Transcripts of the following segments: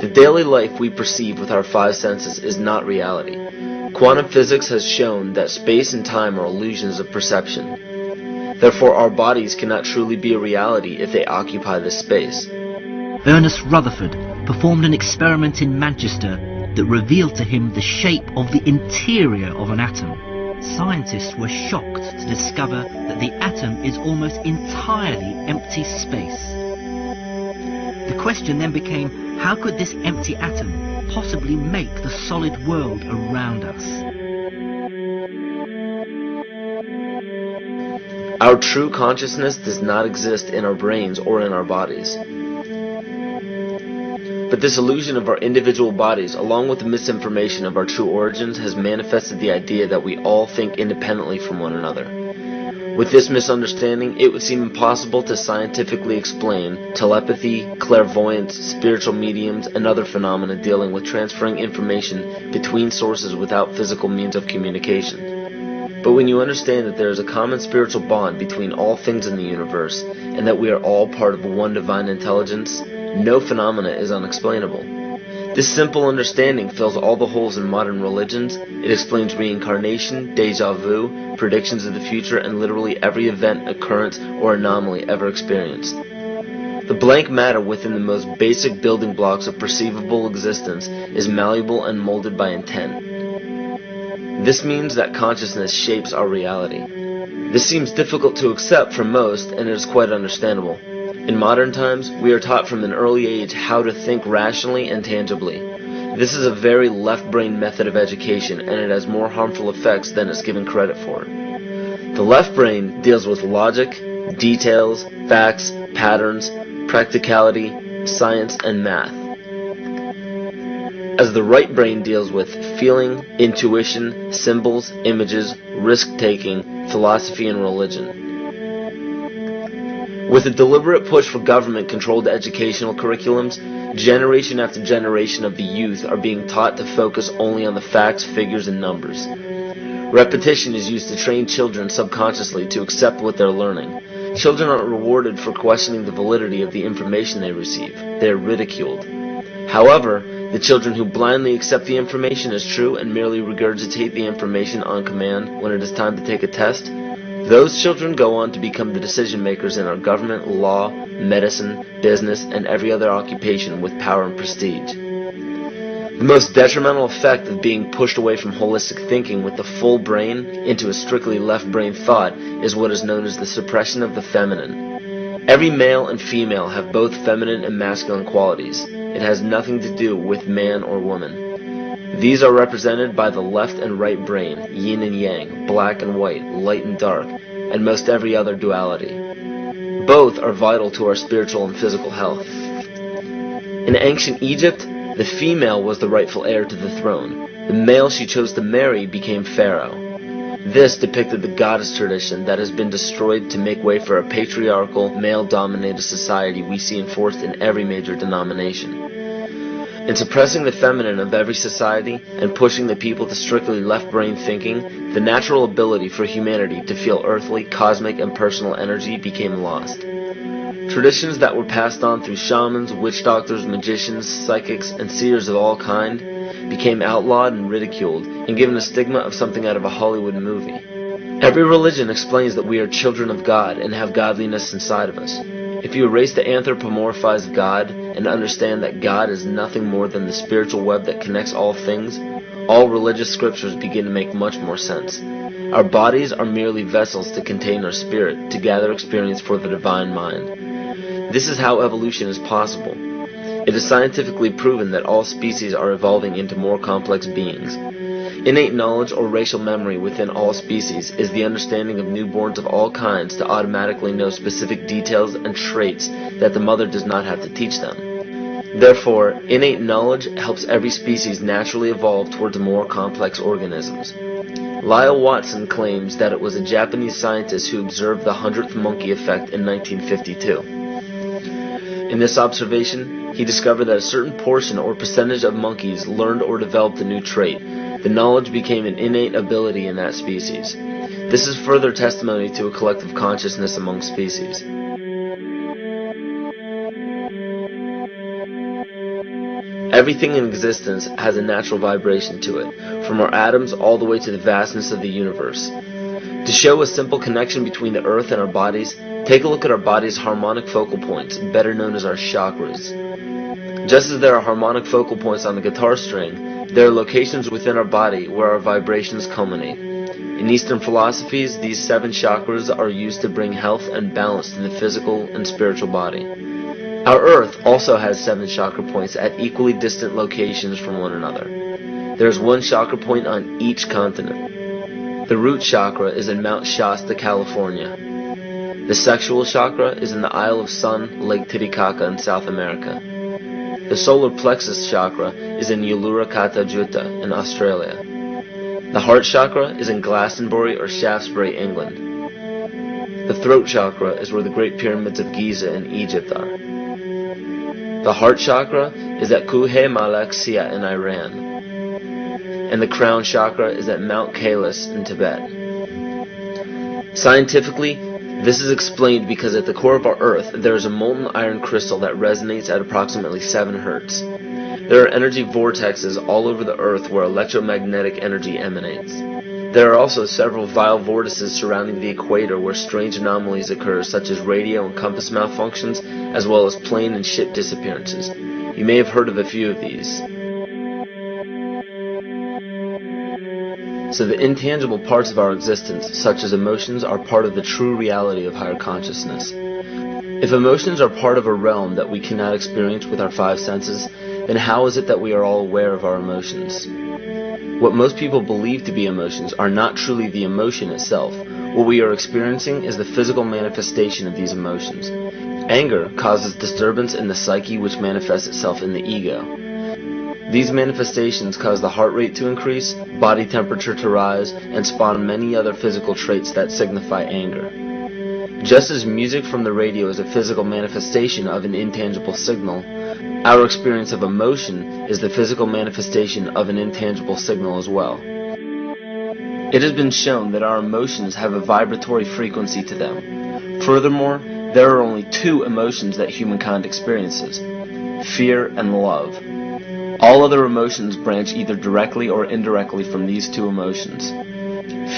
The daily life we perceive with our five senses is not reality. Quantum physics has shown that space and time are illusions of perception. Therefore, our bodies cannot truly be a reality if they occupy this space. Ernest Rutherford performed an experiment in Manchester that revealed to him the shape of the interior of an atom. Scientists were shocked to discover that the atom is almost entirely empty space. The question then became, how could this empty atom possibly make the solid world around us? Our true consciousness does not exist in our brains or in our bodies. But this illusion of our individual bodies, along with the misinformation of our true origins, has manifested the idea that we all think independently from one another. With this misunderstanding, it would seem impossible to scientifically explain telepathy, clairvoyance, spiritual mediums, and other phenomena dealing with transferring information between sources without physical means of communication. But when you understand that there is a common spiritual bond between all things in the universe, and that we are all part of one divine intelligence, no phenomena is unexplainable. This simple understanding fills all the holes in modern religions. It explains reincarnation, déjà vu, predictions of the future, and literally every event, occurrence, or anomaly ever experienced. The blank matter within the most basic building blocks of perceivable existence is malleable and molded by intent. This means that consciousness shapes our reality. This seems difficult to accept for most, and it is quite understandable. In modern times, we are taught from an early age how to think rationally and tangibly. This is a very left-brain method of education, and it has more harmful effects than it's given credit for. The left brain deals with logic, details, facts, patterns, practicality, science, and math, as the right brain deals with feeling, intuition, symbols, images, risk-taking, philosophy, and religion. With a deliberate push for government-controlled educational curriculums, generation after generation of the youth are being taught to focus only on the facts, figures, and numbers. Repetition is used to train children subconsciously to accept what they're learning. Children aren't rewarded for questioning the validity of the information they receive. They are ridiculed. However, the children who blindly accept the information as true and merely regurgitate the information on command when it is time to take a test, those children go on to become the decision makers in our government, law, medicine, business, and every other occupation with power and prestige. The most detrimental effect of being pushed away from holistic thinking with the full brain into a strictly left brain thought is what is known as the suppression of the feminine. Every male and female have both feminine and masculine qualities. It has nothing to do with man or woman. These are represented by the left and right brain, yin and yang, black and white, light and dark, and most every other duality. Both are vital to our spiritual and physical health. In ancient Egypt, the female was the rightful heir to the throne. The male she chose to marry became pharaoh. This depicted the goddess tradition that has been destroyed to make way for a patriarchal, male-dominated society we see enforced in every major denomination. In suppressing the feminine of every society and pushing the people to strictly left-brain thinking, the natural ability for humanity to feel earthly, cosmic, and personal energy became lost. Traditions that were passed on through shamans, witch doctors, magicians, psychics, and seers of all kind became outlawed and ridiculed and given a stigma of something out of a Hollywood movie. Every religion explains that we are children of God and have godliness inside of us. If you erase the anthropomorphized God and understand that God is nothing more than the spiritual web that connects all things, all religious scriptures begin to make much more sense. Our bodies are merely vessels to contain our spirit, to gather experience for the divine mind. This is how evolution is possible. It is scientifically proven that all species are evolving into more complex beings. Innate knowledge or racial memory within all species is the understanding of newborns of all kinds to automatically know specific details and traits that the mother does not have to teach them. Therefore, innate knowledge helps every species naturally evolve towards more complex organisms. Lyle Watson claims that it was a Japanese scientist who observed the 100th monkey effect in 1952. In this observation, he discovered that a certain portion or percentage of monkeys learned or developed a new trait. The knowledge became an innate ability in that species. This is further testimony to a collective consciousness among species. Everything in existence has a natural vibration to it, from our atoms all the way to the vastness of the universe. To show a simple connection between the earth and our bodies, take a look at our body's harmonic focal points, better known as our chakras. Just as there are harmonic focal points on the guitar string, there are locations within our body where our vibrations culminate. In Eastern philosophies, these 7 chakras are used to bring health and balance to the physical and spiritual body. Our Earth also has 7 chakra points at equally distant locations from one another. There is 1 chakra point on each continent. The root chakra is in Mount Shasta, California. The sexual chakra is in the Isle of Sun, Lake Titicaca in South America. The solar plexus chakra is in Uluru Kata Juta in Australia. The heart chakra is in Glastonbury or Shaftesbury, England. The throat chakra is where the Great Pyramids of Giza in Egypt are. The heart chakra is at Kuhe Malak Sia in Iran. And the crown chakra is at Mount Kailas in Tibet. Scientifically, this is explained because at the core of our Earth there is a molten iron crystal that resonates at approximately 7 Hz. There are energy vortexes all over the Earth where electromagnetic energy emanates. There are also several vile vortices surrounding the equator where strange anomalies occur, such as radio and compass malfunctions, as well as plane and ship disappearances. You may have heard of a few of these. So the intangible parts of our existence, such as emotions, are part of the true reality of higher consciousness. If emotions are part of a realm that we cannot experience with our 5 senses, then how is it that we are all aware of our emotions? What most people believe to be emotions are not truly the emotion itself. What we are experiencing is the physical manifestation of these emotions. Anger causes disturbance in the psyche, which manifests itself in the ego. These manifestations cause the heart rate to increase, body temperature to rise, and spawn many other physical traits that signify anger. Just as music from the radio is a physical manifestation of an intangible signal, our experience of emotion is the physical manifestation of an intangible signal as well. It has been shown that our emotions have a vibratory frequency to them. Furthermore, there are only 2 emotions that humankind experiences: fear and love. All other emotions branch either directly or indirectly from these 2 emotions.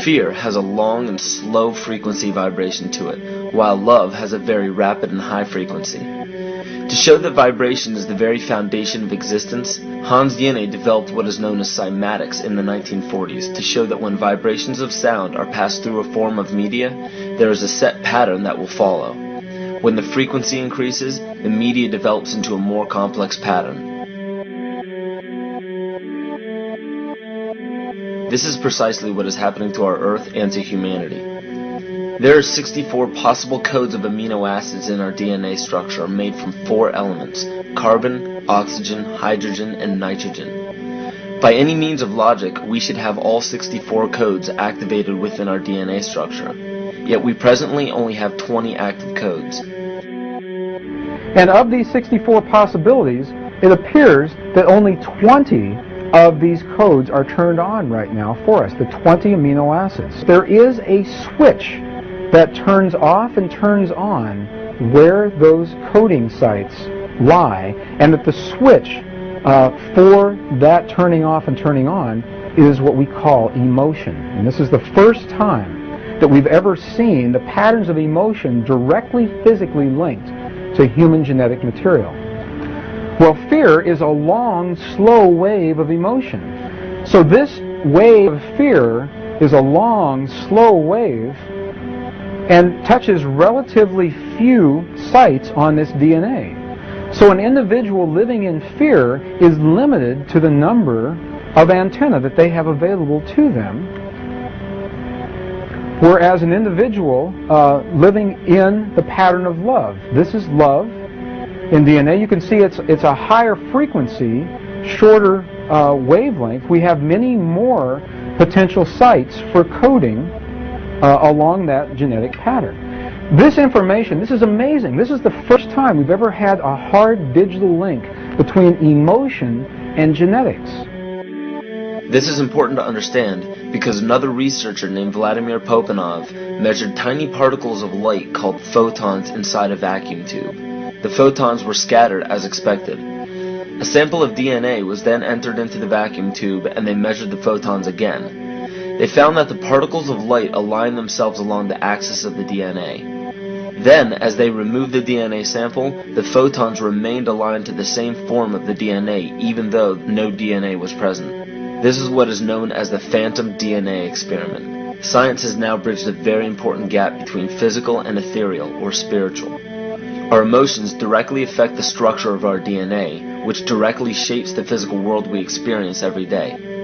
Fear has a long and slow frequency vibration to it, while love has a very rapid and high frequency. To show that vibration is the very foundation of existence, Hans Jene developed what is known as cymatics in the 1940s to show that when vibrations of sound are passed through a form of media, there is a set pattern that will follow. When the frequency increases, the media develops into a more complex pattern. This is precisely what is happening to our Earth and to humanity. There are 64 possible codes of amino acids in our DNA structure made from 4 elements: carbon, oxygen, hydrogen, and nitrogen. By any means of logic, we should have all 64 codes activated within our DNA structure. Yet we presently only have 20 active codes. And of these 64 possibilities, it appears that only 20 of these codes are turned on right now for us, the 20 amino acids. There is a switch that turns off and turns on where those coding sites lie, and that the switch for that turning off and turning on is what we call emotion. And this is the first time that we've ever seen the patterns of emotion directly physically linked to human genetic material. Well, fear is a long, slow wave of emotion. So this wave of fear is a long, slow wave and touches relatively few sites on this DNA. So an individual living in fear is limited to the number of antennae that they have available to them, whereas an individual living in the pattern of love, this is love in DNA, you can see it's a higher frequency, shorter wavelength. We have many more potential sites for coding along that genetic pattern. This information, this is amazing. This is the first time we've ever had a hard digital link between emotion and genetics. This is important to understand because another researcher named Vladimir Popanov measured tiny particles of light called photons inside a vacuum tube. The photons were scattered as expected. A sample of DNA was then entered into the vacuum tube and they measured the photons again. They found that the particles of light aligned themselves along the axis of the DNA. Then, as they removed the DNA sample, the photons remained aligned to the same form of the DNA, even though no DNA was present. This is what is known as the phantom DNA experiment. Science has now bridged a very important gap between physical and ethereal, or spiritual. Our emotions directly affect the structure of our DNA, which directly shapes the physical world we experience every day.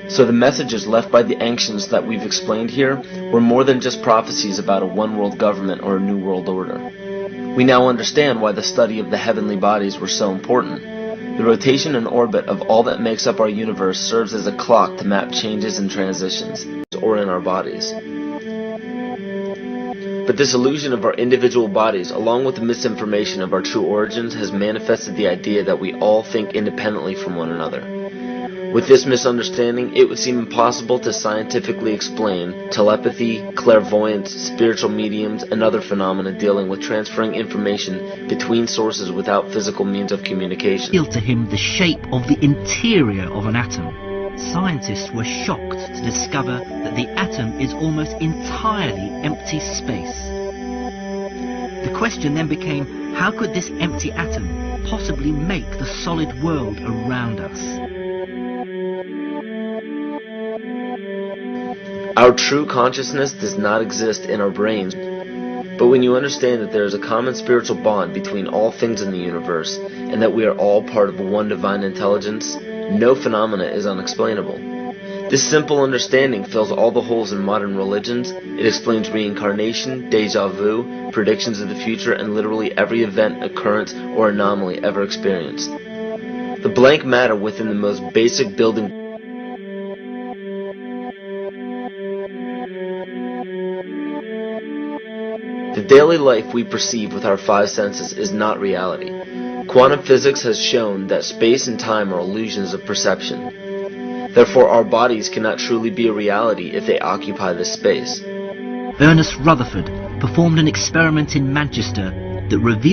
So the messages left by the ancients that we've explained here were more than just prophecies about a one-world government or a new world order. We now understand why the study of the heavenly bodies were so important. The rotation and orbit of all that makes up our universe serves as a clock to map changes and transitions, or in our bodies. But this illusion of our individual bodies, along with the misinformation of our true origins, has manifested the idea that we all think independently from one another. With this misunderstanding, it would seem impossible to scientifically explain telepathy, clairvoyance, spiritual mediums, and other phenomena dealing with transferring information between sources without physical means of communication. Revealed to him the shape of the interior of an atom. Scientists were shocked to discover that the atom is almost entirely empty space. The question then became, how could this empty atom possibly make the solid world around us? Our true consciousness does not exist in our brains, but when you understand that there is a common spiritual bond between all things in the universe, and that we are all part of one divine intelligence, no phenomena is unexplainable. This simple understanding fills all the holes in modern religions. It explains reincarnation, deja vu, predictions of the future, and literally every event, occurrence, or anomaly ever experienced. The blank matter within the most basic building The daily life we perceive with our five senses is not reality. Quantum physics has shown that space and time are illusions of perception. Therefore, our bodies cannot truly be a reality if they occupy this space. Ernest Rutherford performed an experiment in Manchester that revealed